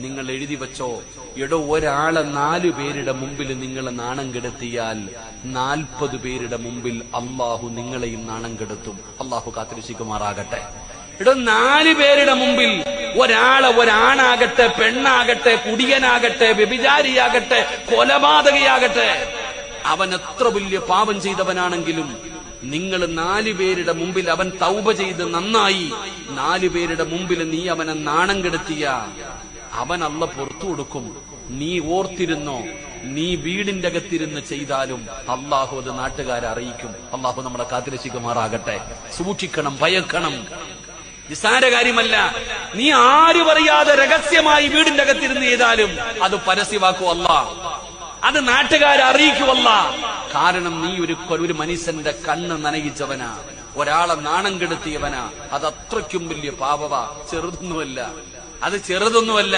നിങ്ങൾ എഴുതി വെച്ചോ, എടോ ഒരാളെ 4 പേരുടെ മുമ്പിൽ നിങ്ങൾ നാണം കെടുത്തിയാൽ 40 പേരുടെ മുമ്പിൽ അള്ളാഹു നിങ്ങളെയും നാണം കെടുത്തും. അള്ളാഹു കാത്തിരക്ഷിക്കുമാറാകട്ടെ. എടോ 4 പേരുടെ മുമ്പിൽ ഒരാണാകട്ടെ, പെണ്ണാകട്ടെ, കുടിയനാകട്ടെ, വ്യഭിചാരിയാകട്ടെ, കൊലപാതകയാകട്ടെ, അവൻ എത്ര വലിയ പാപം ചെയ്തവനാണെങ്കിലും നിങ്ങൾ 4 പേരുടെ മുമ്പിൽ അവൻ തൗബ ചെയ്ത് നന്നായി 4 പേരുടെ മുമ്പിൽ നീ അവനെ നാണം കെടുത്തിയ അവൻ അള്ള പുറത്തു കൊടുക്കും. നീ ഓർത്തിരുന്നോ, നീ വീടിന്റെ അകത്തിരുന്ന് ചെയ്താലും അള്ളാഹു അത് നാട്ടുകാരെ അറിയിക്കും. അള്ളാഹു നമ്മളെ കാത്തിരക്ഷിക്കുമാറാകട്ടെ. സൂക്ഷിക്കണം, ഭയക്കണം. നിസ്സാര കാര്യമല്ല. നീ ആരും അറിയാതെ രഹസ്യമായി വീടിന്റെ അകത്തിരുന്ന് ചെയ്താലും അത് പരസ്യമാക്കൂ അല്ലാഹ്, അത് നാട്ടുകാരെ അറിയിക്കുമല്ല. കാരണം നീ ഒരു മനുഷ്യന്റെ കണ്ണ് നനയിച്ചവനാ, ഒരാളെ നാണം കെടുത്തിയവനാ. അത് അത്രയ്ക്കും വലിയ പാപവാ, ചെറുതൊന്നുമല്ല, അത് ചെറുതൊന്നുമല്ല.